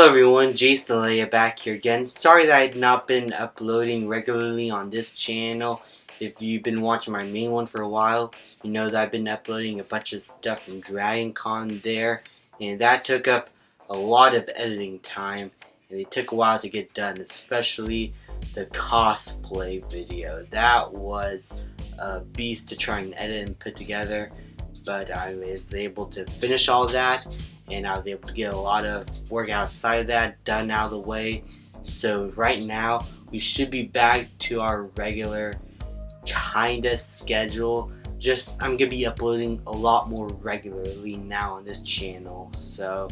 Hello everyone, Jason Leia back here again. Sorry that I've not been uploading regularly on this channel. If you've been watching my main one for a while, you know that I've been uploading a bunch of stuff from Dragon Con there, and that took up a lot of editing time, and it took a while to get done, especially the cosplay video. That was a beast to try and edit and put together, but I was able to finish all that, and I was able to get a lot of work outside of that done out of the way. So right now we should be back to our regular kinda schedule. I'm gonna be uploading a lot more regularly now on this channel. So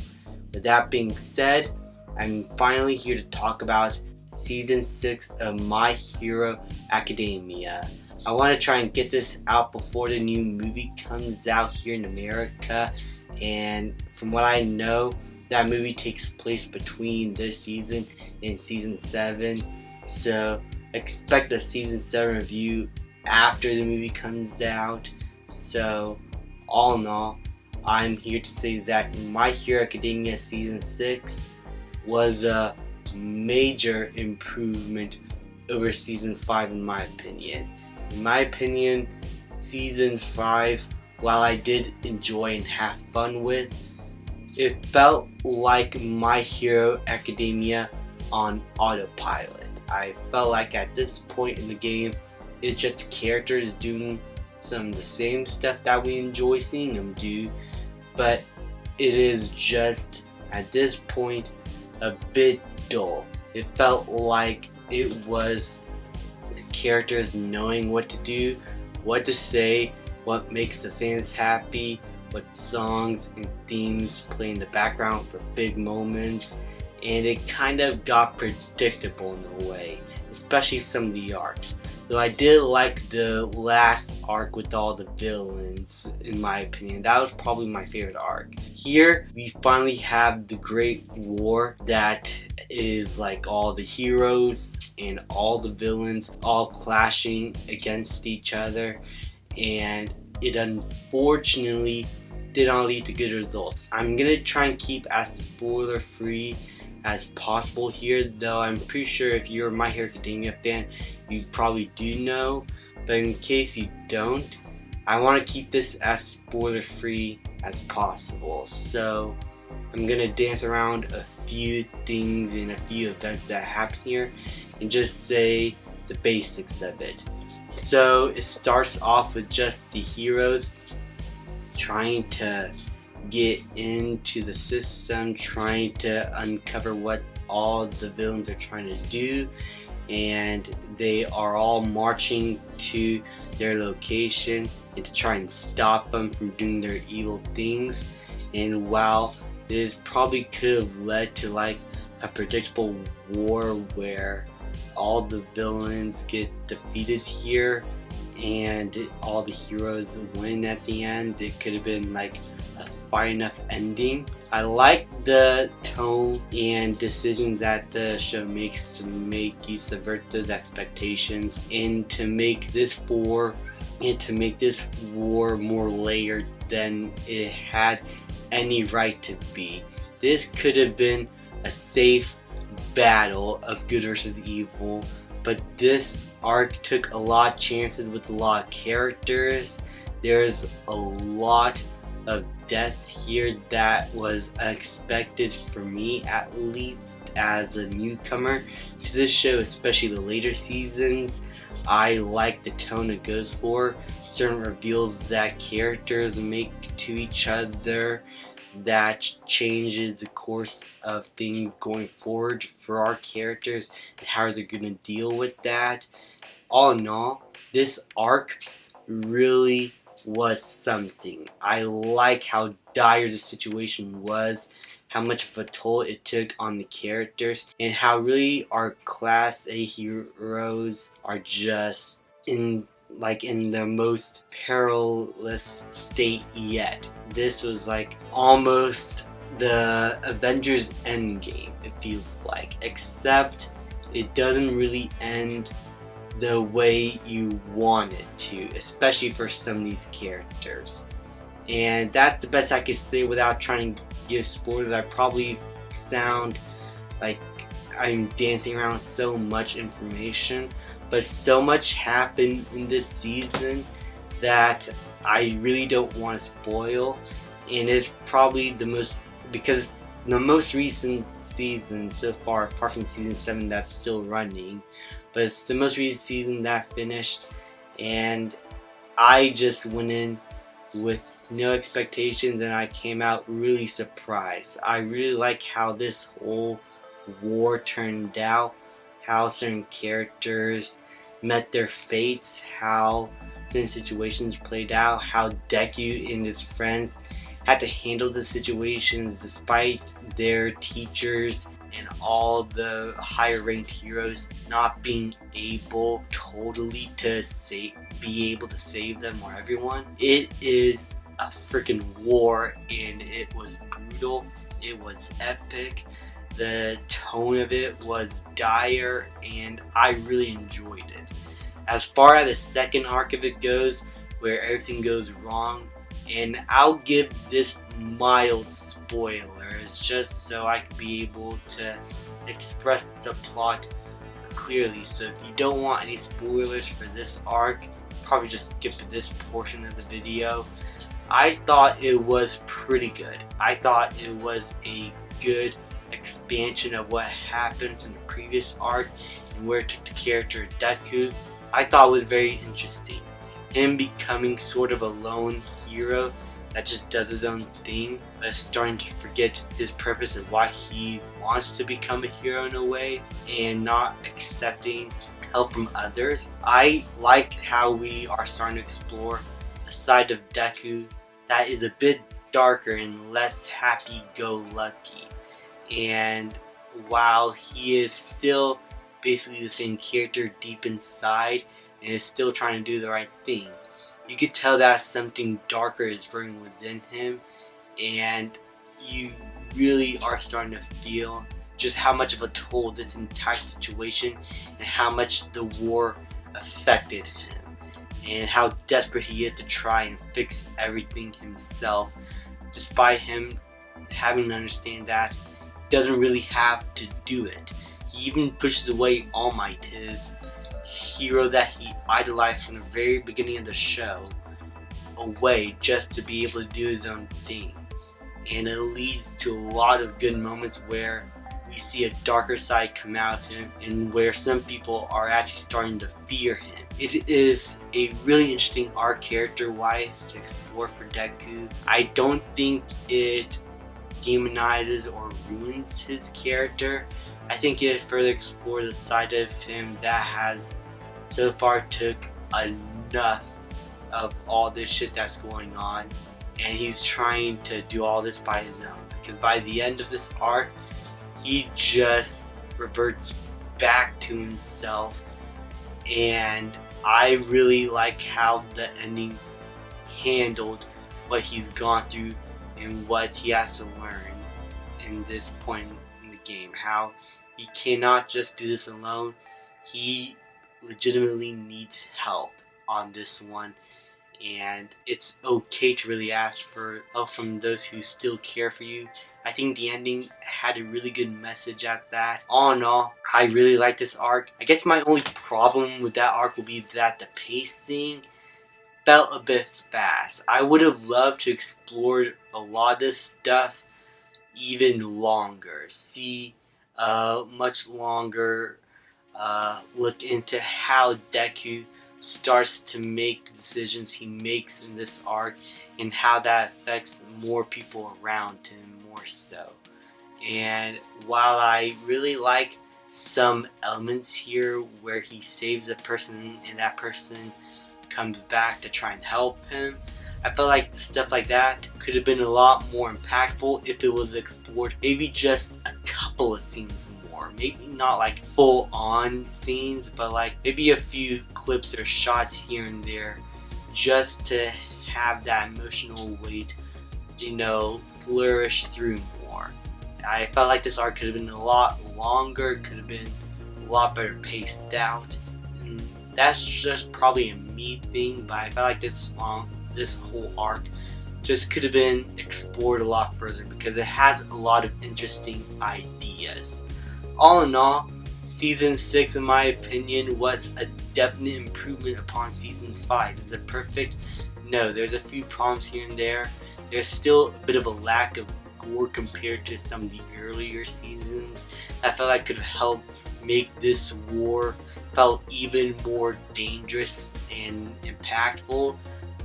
with that being said, I'm finally here to talk about season 6 of My Hero Academia. I want to try and get this out before the new movie comes out here in America, and from what I know, that movie takes place between this season and season 7, so expect a season 7 review after the movie comes out. So all in all, I'm here to say that My Hero Academia season 6 was a major improvement over season 5 in my opinion. In my opinion, season 5, while I did enjoy and have fun with, it felt like My Hero Academia on autopilot. I felt like at this point in the game, it's just characters doing some of the same stuff that we enjoy seeing them do, but it is just, at this point, a bit dull. It felt like it was characters knowing what to do, what to say, what makes the fans happy, what songs and themes play in the background for big moments, and it kind of got predictable in a way, especially some of the arcs. Though I did like the last arc with all the villains, in my opinion. That was probably my favorite arc. Here, we finally have the Great War that is like all the heroes and all the villains all clashing against each other, and it unfortunately did not lead to good results. I'm gonna try and keep as spoiler free as possible here, though I'm pretty sure if you're a My Hero Academia fan, you probably do know, but in case you don't, I want to keep this as spoiler free as possible. So I'm gonna dance around a few things and a few events that happen here and just say the basics of it. So it starts off with just the heroes trying to get into the system, trying to uncover what all the villains are trying to do, and they are all marching to their location and to try and stop them from doing their evil things. And while this probably could have led to like a predictable war where all the villains get defeated here and all the heroes win at the end, it could have been like a fine enough ending. I like the tone and decisions that the show makes to make you subvert those expectations and to make this war more layered than it had any right to be. This could have been a safe battle of good versus evil, but this arc took a lot of chances with a lot of characters. There's a lot of death here that was unexpected for me, at least as a newcomer to this show, especially the later seasons. I like the tone it goes for, certain reveals that characters make to each other that changes the course of things going forward for our characters and how they're going to deal with that. All in all, this arc really was something. I like how dire the situation was, how much of a toll it took on the characters, and how really our Class A heroes are just in the most perilous state yet. This was like almost the Avengers Endgame, it feels like, except it doesn't really end the way you want it to, especially for some of these characters. And that's the best I can say without trying to give spoilers. I probably sound like I'm dancing around so much information, but so much happened in this season that I really don't want to spoil, and it's probably the most, because the most recent season so far, apart from season 7 that's still running, but it's the most recent season that finished, and I just went in with no expectations and I came out really surprised. I really like how this whole war turned out, how certain characters met their fates, how certain situations played out, how Deku and his friends had to handle the situations despite their teachers and all the higher ranked heroes not being able totally to be able to save them or everyone. It is a freaking war, and it was brutal, it was epic, the tone of it was dire, and I really enjoyed it. As far as the second arc of it goes, where everything goes wrong, and I'll give this mild spoilers just so I can be able to express the plot clearly. So if you don't want any spoilers for this arc, probably just skip this portion of the video. I thought it was pretty good. I thought it was a good expansion of what happened in the previous arc and where it took the character Deku. I thought it was very interesting. Him becoming sort of a lone hero that just does his own thing, but starting to forget his purpose and why he wants to become a hero in a way, and not accepting help from others. I like how we are starting to explore a side of Deku that is a bit darker and less happy-go-lucky. And while he is still basically the same character deep inside and is still trying to do the right thing, you could tell that something darker is growing within him, and you really are starting to feel just how much of a toll this entire situation and how much the war affected him, and how desperate he is to try and fix everything himself, despite him having to understand that he doesn't really have to do it. He even pushes away All Might, his hero that he idolized from the very beginning of the show, away just to be able to do his own thing. And it leads to a lot of good moments where we see a darker side come out of him, and where some people are actually starting to fear him. It is a really interesting arc character-wise to explore for Deku. I don't think it demonizes or ruins his character. I think it further explores the side of him that has so far took enough of all this shit that's going on, and he's trying to do all this by his own, because by the end of this arc he just reverts back to himself. And I really like how the ending handled what he's gone through and what he has to learn in this point in the game. How he cannot just do this alone. He legitimately needs help on this one, and it's okay to really ask for help from those who still care for you. I think the ending had a really good message at that. All in all, I really like this arc. I guess my only problem with that arc will be that the pacing felt a bit fast. I would have loved to explore a lot of this stuff even longer. See much longer look into how Deku starts to make the decisions he makes in this arc, and how that affects more people around him more so. And while I really like some elements here where he saves a person and that person comes back to try and help him, I felt like stuff like that could have been a lot more impactful if it was explored maybe just a couple of scenes more. Maybe not like full on scenes, but like maybe a few clips or shots here and there, just to have that emotional weight, flourish through more. I felt like this arc could have been a lot longer, could have been a lot better paced out. And that's just probably a me thing, but I felt like this whole arc just could have been explored a lot further, because it has a lot of interesting ideas. all in all, Season 6, in my opinion, was a definite improvement upon Season 5. Is it perfect? No, there's a few problems here and there. There's still a bit of a lack of gore compared to some of the earlier seasons. I felt like could have helped make this war felt even more dangerous and impactful.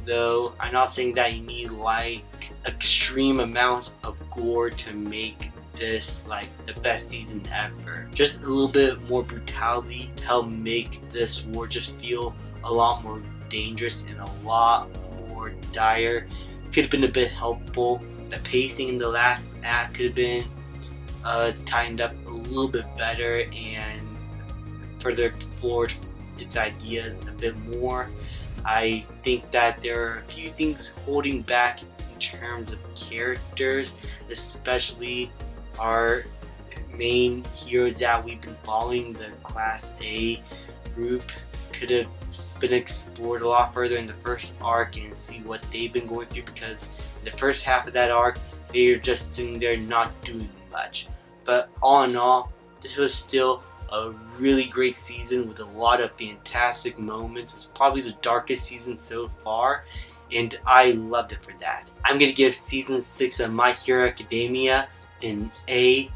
Though I'm not saying that you need like extreme amounts of gore to make this like the best season ever. Just a little bit more brutality to help make this war just feel a lot more dangerous and a lot more dire. Could have been a bit helpful. The pacing in the last act could have been tightened up a little bit better and further explored its ideas a bit more. I think that there are a few things holding back in terms of characters, especially our main heroes that we've been following, the Class A group. Could have been explored a lot further in the first arc and see what they've been going through, because in the first half of that arc they're just sitting there not doing much. But all in all, this was still a really great season with a lot of fantastic moments. It's probably the darkest season so far, and I loved it for that. I'm gonna give Season 6 of My Hero Academia an A-.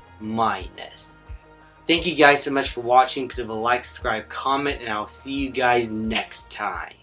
Thank you guys so much for watching. Please leave a like, subscribe, comment, and I'll see you guys next time.